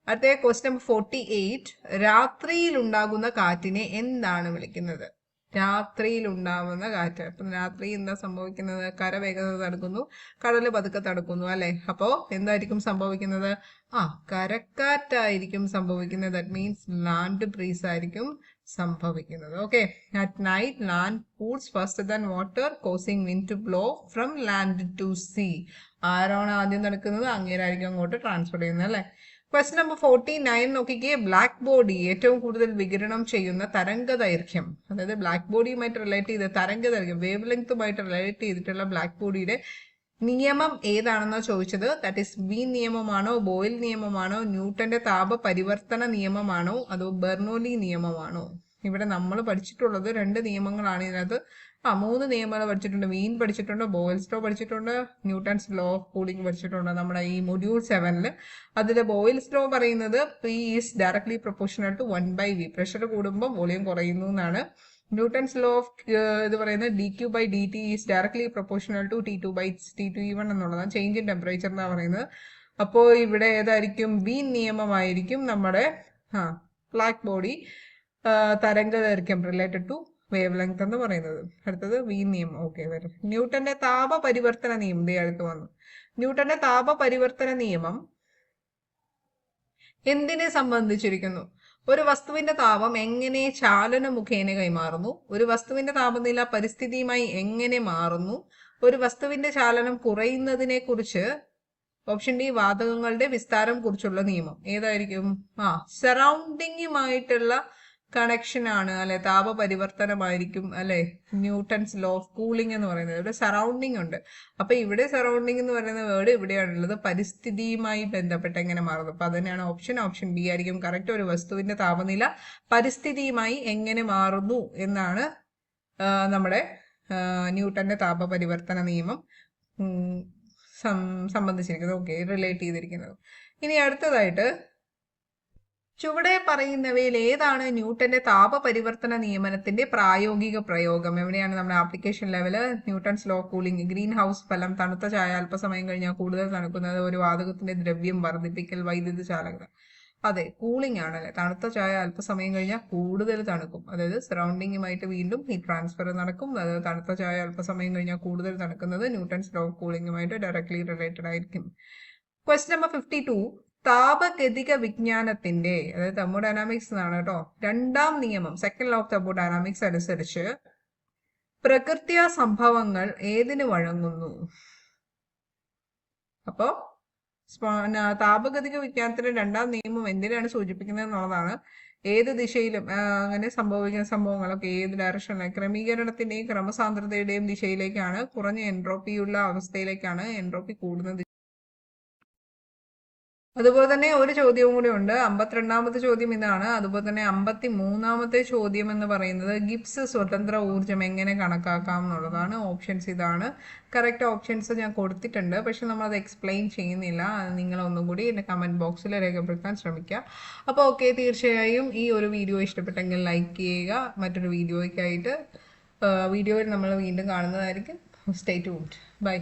അടുത്ത ക്വസ്റ്റ്യൻ നമ്പർ 48. രാത്രിയിൽ ഉണ്ടാകുന്ന കാറ്റിനെ എന്താണ് വിളിക്കുന്നത്? രാത്രിയിൽ ഉണ്ടാവുന്ന കാറ്റ്. അപ്പം രാത്രി എന്താ സംഭവിക്കുന്നത്? കര വേഗത തടുക്കുന്നു, കടല് പതുക്കെ തടുക്കുന്നു അല്ലെ? അപ്പോ എന്തായിരിക്കും സംഭവിക്കുന്നത്? കരക്കാറ്റായിരിക്കും സംഭവിക്കുന്നത്. ദാറ്റ് മീൻസ് ലാൻഡ് ബ്രീസ് ആയിരിക്കും സംഭവിക്കുന്നത്. Okay, at night land cools faster than water causing wind to blow from land to sea. ആരാണ് ആദ്യം നടക്കുന്നത്? അങ്ങേരായിരിക്കും അങ്ങോട്ട് ട്രാൻസ്ഫർ ചെയ്യുന്നത് അല്ലെ? ക്വസ്റ്റ്യൻ നമ്പർ 49 നോക്കിക്കേ. ബ്ലാക്ക് ബോഡി ഏറ്റവും കൂടുതൽ വികിരണം ചെയ്യുന്ന തരംഗ ദൈർഘ്യം, അതായത് ബ്ലാക്ക് ബോഡിയുമായിട്ട് റിലേറ്റ് ചെയ്ത തരംഗ ദൈർഘ്യം, വേവ് ലെങ്തുമായിട്ട് റിലേറ്റ് ചെയ്തിട്ടുള്ള ബ്ലാക്ക് ബോഡിയുടെ നിയമം ഏതാണെന്നാ ചോദിച്ചത്. ദാറ്റ് ഈസ് വീൻ നിയമമാണോ, ബോയിൽ നിയമമാണോ, ന്യൂട്ടന്റെ താപ പരിവർത്തന നിയമമാണോ, അതോ ബെർണോലി നിയമമാണോ? ഇവിടെ നമ്മൾ പഠിച്ചിട്ടുള്ളത് 2 നിയമങ്ങളാണ്. ഇതിനകത്ത് 3 നിയമങ്ങൾ പഠിച്ചിട്ടുണ്ട്. വീൻ പഠിച്ചിട്ടുണ്ട്, ബോയിൽസ് ലോ പഠിച്ചിട്ടുണ്ട്, ന്യൂട്ടൺസ് ലോ ഓഫ് കൂളിംഗ് പഠിച്ചിട്ടുണ്ട് നമ്മുടെ ഈ മൊഡ്യൂൾ 7. അതിൽ ബോയിൽസ് ലോ പറയുന്നത് P is directly proportional to 1/v. Pressure കൂടുമ്പോൾ വോളിയം കുറയുന്നു എന്നാണ്. ന്യൂട്ടൺസ് ലോ ഓഫ് ഇത് പറയുന്നത് dq/dt is directly proportional to T2/T2E1 എന്നുള്ളതാണ്. ചേഞ്ച് ഇൻ ടെമ്പറേച്ചർ എന്നാണ് പറയുന്നത്. അപ്പോൾ ഇവിടെ ഏതായിരിക്കും? വീൻ നിയമമായിരിക്കും നമ്മുടെ ബ്ലാക്ക് ബോഡി തരംഗ ദൈർഘ്യം റിലേറ്റഡ് ടു വേവ് ലെങ്ത് എന്ന് പറയുന്നത്. അടുത്തത് വീൻ നിയമം. ഓക്കെ, വരും. ന്യൂട്ടന്റെ താപ പരിവർത്തന നിയമം അടുത്ത് വന്നു. ന്യൂട്ടന്റെ താപ പരിവർത്തന നിയമം എന്തിനെ സംബന്ധിച്ചിരിക്കുന്നു? ഒരു വസ്തുവിന്റെ താപം എങ്ങനെ ചാലന മുഖേന കൈമാറുന്നു? ഒരു വസ്തുവിന്റെ താപനില പരിസ്ഥിതിയുമായി എങ്ങനെ മാറുന്നു? ഒരു വസ്തുവിന്റെ ചാലനം കുറയുന്നതിനെ കുറിച്ച്. ഓപ്ഷൻ ഡി വാതകങ്ങളുടെ വിസ്താരം കുറിച്ചുള്ള നിയമം. ഏതായിരിക്കും? സറൗണ്ടിങ്ങുമായിട്ടുള്ള കണക്ഷൻ ആണ് അല്ലെ? താപപരിവർത്തനമായിരിക്കും അല്ലെ? ന്യൂട്ടൺസ് ലോ ഓഫ് കൂളിംഗ് എന്ന് പറയുന്നത്. ഇവിടെ സറൗണ്ടിങ് ഉണ്ട്. അപ്പൊ ഇവിടെ സറൗണ്ടിങ് എന്ന് പറയുന്ന വേർഡ് ഇവിടെയാണുള്ളത്. പരിസ്ഥിതിയുമായി ബന്ധപ്പെട്ട് എങ്ങനെ മാറുന്നു. അപ്പൊ അതിനാണ് ഓപ്ഷൻ ബി ആയിരിക്കും കറക്റ്റ്. ഒരു വസ്തുവിന്റെ താപനില പരിസ്ഥിതിയുമായി എങ്ങനെ മാറുന്നു എന്നാണ് നമ്മുടെ ന്യൂട്ടന്റെ താപപരിവർത്തന നിയമം സംബന്ധിച്ചിരിക്കുന്നത്. ഓക്കെ, റിലേറ്റ് ചെയ്തിരിക്കുന്നത്. ഇനി അടുത്തതായിട്ട് ചുവടെ പറയുന്നവയിൽ ഏതാണ് ന്യൂട്ടന്റെ താപപരിവർത്തന നിയമനത്തിന്റെ പ്രായോഗിക പ്രയോഗം? എവിടെയാണ് നമ്മുടെ application level? Newton's law of cooling. Green house ഫലം, തണുത്ത ചായ അല്പസമയം കഴിഞ്ഞാൽ കൂടുതൽ തണുക്കുന്നത്, ഒരു വാതകത്തിന്റെ ദ്രവ്യം വർദ്ധിപ്പിക്കൽ, വൈദ്യുത ചാലകത. അതെ, കൂളിംഗ് ആണല്ലേ. തണുത്ത ചായ അല്പസമയം കഴിഞ്ഞാൽ കൂടുതൽ തണുക്കും, അതായത് സറൗണ്ടിങ്ങുമായിട്ട് വീണ്ടും ഹീറ്റ് ട്രാൻസ്ഫർ നടക്കും. അതായത് തണുത്ത ചായ അല്പസമയം കഴിഞ്ഞാൽ കൂടുതൽ തണുക്കുന്നത് ന്യൂട്ടൺസ് ലോ ഓഫ് കൂളിംഗുമായിട്ട് ഡയറക്ട്ലി റിലേറ്റഡ് ആയിരിക്കും. Question number 52. താപഗതിക വിജ്ഞാനത്തിന്റെ, അതായത് തെർമോഡൈനാമിക്സ് എന്നാണ് കേട്ടോ, 2ാം നിയമം, സെക്കൻഡ് ലോ ഓഫ് തെർമോഡൈനാമിക്സ് അനുസരിച്ച് പ്രകൃത്യാ സംഭവങ്ങൾ ഏതിന് വഴങ്ങുന്നു? അപ്പോൾ താപഗതിക വിജ്ഞാനത്തിന്റെ രണ്ടാം നിയമം എന്തിനാണ് സൂചിപ്പിക്കുന്നത് എന്നുള്ളതാണ്. ഏത് ദിശയിലും അങ്ങനെ സംഭവിക്കുന്ന സംഭവങ്ങളൊക്കെ ഏത് ഡയറക്ഷനിലും ക്രമീകരണത്തിന്റെയും ക്രമസാന്ദ്രതയുടെയും ദിശയിലേക്കാണ്, കുറഞ്ഞ എൻട്രോപ്പിയുള്ള അവസ്ഥയിലേക്കാണ് എൻട്രോപ്പി കൂടുന്നത്. അതുപോലെ തന്നെ ഒരു ചോദ്യവും കൂടി ഉണ്ട്. 52ാമത്തെ ചോദ്യം ഇതാണ്. അതുപോലെ തന്നെ 53ാമത്തെ ചോദ്യം എന്ന് പറയുന്നത് ഗിബ്സ് സ്വതന്ത്ര ഊർജം എങ്ങനെ കണക്കാക്കാം എന്നുള്ളതാണ്. ഓപ്ഷൻസ് ഇതാണ്. കറക്റ്റ് ഓപ്ഷൻസ് ഞാൻ കൊടുത്തിട്ടുണ്ട്, പക്ഷെ നമ്മളത് എക്സ്പ്ലെയിൻ ചെയ്യുന്നില്ല. നിങ്ങൾ ഒന്നും കൂടി എൻ്റെ കമൻറ്റ് ബോക്സിൽ രേഖപ്പെടുത്താൻ ശ്രമിക്കുക. അപ്പോൾ ഓക്കെ, തീർച്ചയായും ഈ ഒരു വീഡിയോ ഇഷ്ടപ്പെട്ടെങ്കിൽ ലൈക്ക് ചെയ്യുക. മറ്റൊരു വീഡിയോയ്ക്കായിട്ട് വീഡിയോയിൽ നമ്മൾ വീണ്ടും കാണുന്നതായിരിക്കും. Stay tuned. ബൈ.